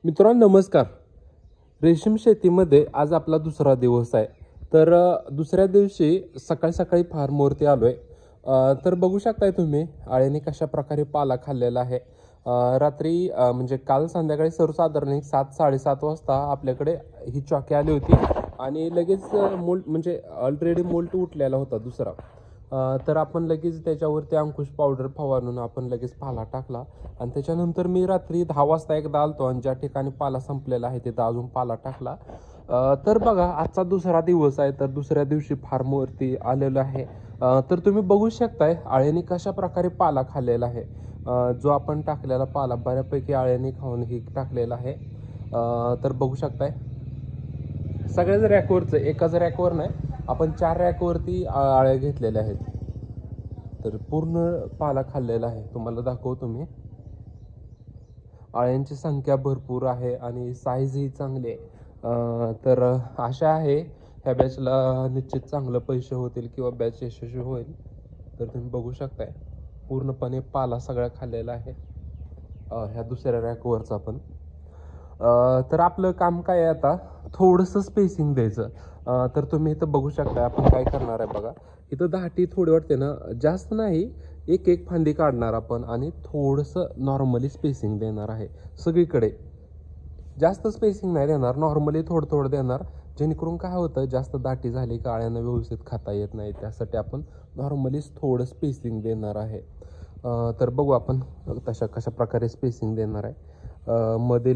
मित्रांनो नमस्कार. रेशीम शेतीमध्ये आज आपला दुसरा दिवस आहे. तर दुसऱ्या दिवशी सकाळी सकाळी फार्मवरती आलोय. तर बघू शकताय तुम्ही आळ्याने कशा प्रकारे पाला खाल्लेला आहे. रात्री म्हणजे काल संध्याकाळी सर्वसाधारण एक 7-7:30 वाजता आपल्याकडे ही चॉकी आली होती आणि लगेच मोल्ट म्हणजे ऑलरेडी मोल्ट उठलेला होता दुसरा. तर आपण लगेच त्याच्यावरती अंकुश पावडर फवारून आपण लगेच पाला टाकला आणि त्याच्यानंतर मी रात्री 10 वाजता एकदा आलतो आणि ज्या ठिकाणी पाला संपलेला आहे तिथं अजून पाला टाकला. तर बघा आजचा दुसरा दिवस आहे. तर दुसऱ्या दिवशी फार्मवरती आलेलो आहे. तर तुम्ही बघू शकताय आळ्याने कशा प्रकारे पाला खाल्लेला आहे. जो आपण टाकलेला पाला बऱ्यापैकी आळ्याने खाऊन ही टाकलेला आहे. तर बघू शकताय सगळ्याच रॅकवरचं एकाच रॅकवर नाही, आपण 4 रॅकवरती आळ्या घेतलेल्या आहेत. तर पूर्ण पाला खाल्लेला आहे. तुम्हाला दाखवतो मी. आळ्यांची संख्या भरपूर आहे आणि साईज ही चांगली आहे. तर आशा आहे ह्या बॅचला निश्चित चांगलं पैसे होतील किंवा बॅच यशस्वी होईल. तर तुम्ही बघू शकताय पूर्णपणे पाला सगळा खाल्लेला आहे ह्या दुसऱ्या रॅकवरचा पण. तर आपलं काम काय आहे आता, थोडंसं स्पेसिंग द्यायचं. तर तुम्ही इथं बघू शकता आपण काय करणार आहे बघा. इथं दाटी थोडी वाटते ना, जास्त नाही, एक एक फांदी काढणार आपण आणि थोडंसं नॉर्मली स्पेसिंग देणार आहे सगळीकडे. जास्त स्पेसिंग नाही देणार, नॉर्मली थोडं थोडं देणार, जेणेकरून काय होतं जास्त दाटी झाली का आळ्यांना व्यवस्थित खाता येत नाही. त्यासाठी आपण नॉर्मलीच थोडं स्पेसिंग देणार आहे. तर बघू आपण कशा प्रकारे स्पेसिंग देणार आहे.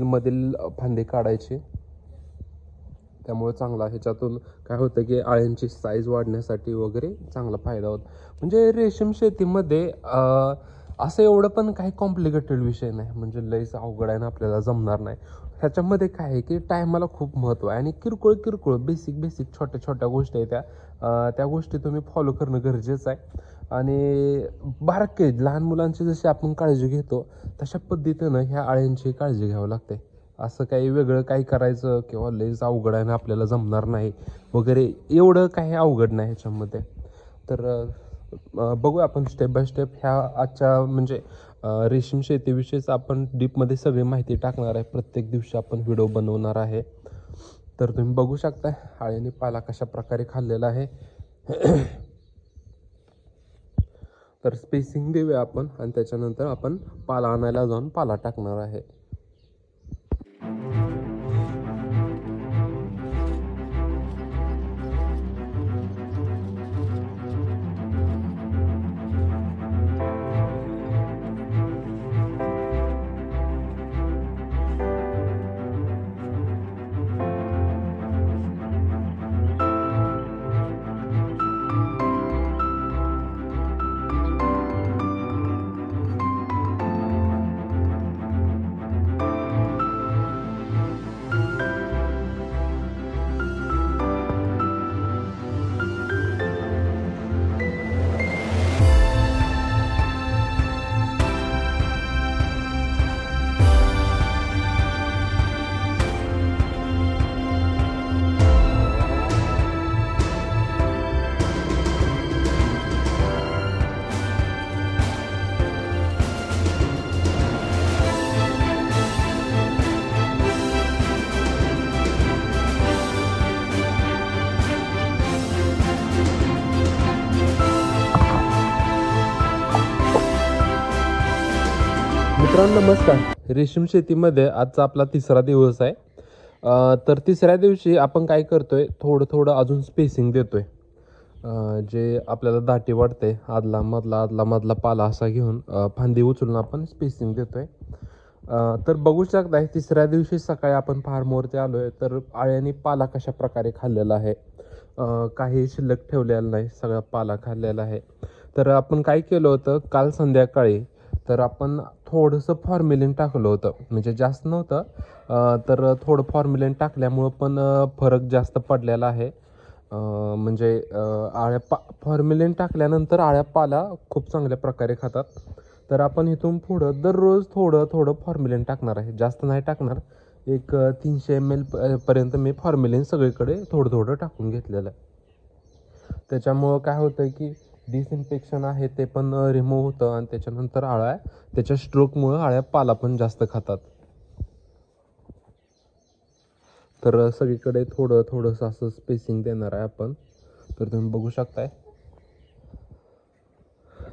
मधील फांदे काढायचे, त्यामुळे चांगला ह्याच्यातून काय होतं की आळ्यांची साईज वाढण्यासाठी वगैरे चांगला फायदा होतो. म्हणजे रेशीम शेतीमध्ये असं एवढं पण काही कॉम्प्लिकेटेड विषय नाही, म्हणजे लईच अवघड आहे ना आपल्याला जमणार नाही. ह्याच्यामध्ये काय आहे की टायमाला खूप महत्त्व आहे आणि किरकोळ बेसिक छोट्या छोट्या गोष्टी आहेत त्या गोष्टी तुम्ही फॉलो करणं गरजेचं आहे. आणि बारके लहान मुलांची जशी आपण काळजी घेतो तशा पद्धतीनं ह्या आळ्यांची काळजी घ्यावी लागते. असं काही वेगळं काही करायचं किंवा लईच अवघड आहे ना आपल्याला जमणार नाही वगैरे एवढं काही अवघड नाही ह्याच्यामध्ये. तर बघूया आपण स्टेप बाय स्टेप ह्या आजच्या म्हणजे रेशीम शेतीविषयीच आपण डीपमध्ये सगळी माहिती टाकणार आहे. प्रत्येक दिवशी आपण व्हिडिओ बनवणार आहे. तर तुम्ही बघू शकता आळ्याने पाला कशा प्रकारे खाल्लेला आहे. तर स्पेसिंग देऊया आपण आणि त्याच्यानंतर आपण पाला आणायला जाऊन पाला टाकणार आहे. मित्रांनो नमस्कार. रेशीम शेतीमध्ये आजचा आपला तिसरा दिवस आहे. तर तिसऱ्या दिवशी आपण काय करतोय, थोडं अजून स्पेसिंग देतोय. जे आपल्याला दाटी वाटते आदला मधला पाला असा घेऊन फांदी उचलून आपण स्पेसिंग देतोय. तर बघू शकताय तिसऱ्या दिवशी सकाळी आपण फार्मवरती आलोय. तर आळ्याने पाला कशा प्रकारे खाल्लेला आहे, काही शिल्लक ठेवलेला नाही, सगळा पाला खाल्लेला आहे. तर आपण काय केलं होतं काल संध्याकाळी, तर आपण थोडंसं फॉर्मेलिन टाकलं होतं, म्हणजे जास्त नव्हतं. तर थोडं फॉर्मेलिन टाकल्यामुळं पण फरक जास्त पडलेला आहे. म्हणजे फॉर्मेलिन टाकल्यानंतर आळ्या पाला खूप चांगल्या प्रकारे खातात. तर आपण इथून पुढं दररोज थोडं फॉर्मेलिन टाकणार आहे, जास्त नाही टाकणार. एक 300 ml पर्यंत मी फॉर्मेलिन सगळीकडे थोडं टाकून घेतलेलं आहे. त्याच्यामुळं काय होतं की डिसइन्फेक्शन आहे ते पण रिमूव्ह होतं आणि त्याच्यानंतर त्याच्या स्ट्रोकमुळं आळ्या पाला पण जास्त खातात. तर सगळीकडे थोडंसं असं स्पेसिंग देणार आहे आपण. तर तुम्ही बघू शकताय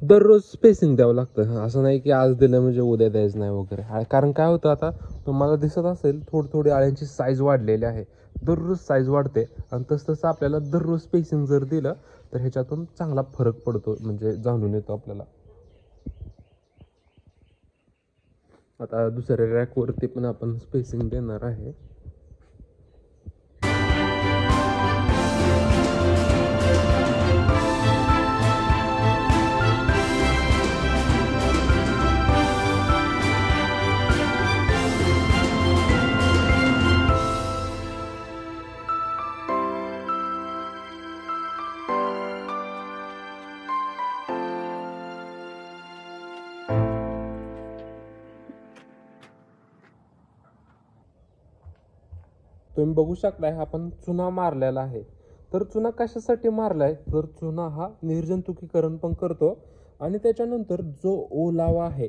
दररोज स्पेसिंग द्यावं लागतं. असं नाही की आज दिलं म्हणजे उद्या द्यायचं नाही वगैरे. कारण काय होतं, आता तुम्हाला दिसत असेल थोडी आळ्यांची साईज वाढलेली आहे. दररोज साईज वाढते आणि तसं आपल्याला दररोज स्पेसिंग जर दिलं तर ह्याच्यातून चांगला फरक पडतो, म्हणजे जाणून येतो आपल्याला. आता दुसऱ्या रॅकवरती पण आपण स्पेसिंग देणार आहे. तुम्ही बघू शकताय आपण चुना मारलेला आहे. तर चुना कशासाठी मारलाय, तर चुना हा निर्जंतुकीकरण पण करतो आणि त्याच्यानंतर जो ओलावा आहे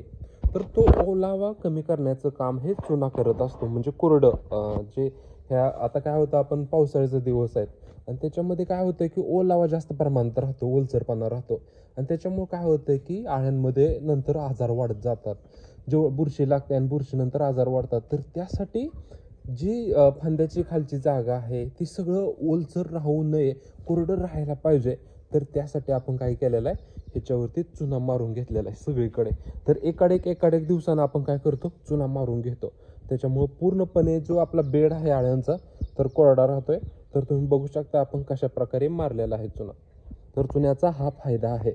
तर तो ओलावा कमी करण्याचं काम हे चुना करत असतो. म्हणजे कोरडं जे ह्या आता काय होतं, आपण पावसाळ्याचे दिवस आहेत आणि त्याच्यामध्ये काय होतं की ओलावा जास्त प्रमाणात राहतो, ओलसरपणा राहतो आणि त्याच्यामुळे काय होतं की आळ्यांमध्ये नंतर आजार वाढत जातात. जेव्हा बुरशी लागते आणि बुरशीनंतर आजार वाढतात, तर त्यासाठी जी फांद्याची खालची जागा आहे ती सगळं ओलसर राहू नये, कोरडं राहायला पाहिजे. तर त्यासाठी आपण काय केलेलं आहे, ह्याच्यावरती चुना मारून घेतलेला आहे सगळीकडे. तर एकाडेक दिवसानं आपण काय करतो, चुना मारून घेतो. त्याच्यामुळं पूर्णपणे जो आपला बेड आहे आळ्यांचा तर कोरडा राहतोय. तर तुम्ही बघू शकता आपण कशा प्रकारे मारलेला आहे चुना. तर चुन्याचा हा फायदा आहे.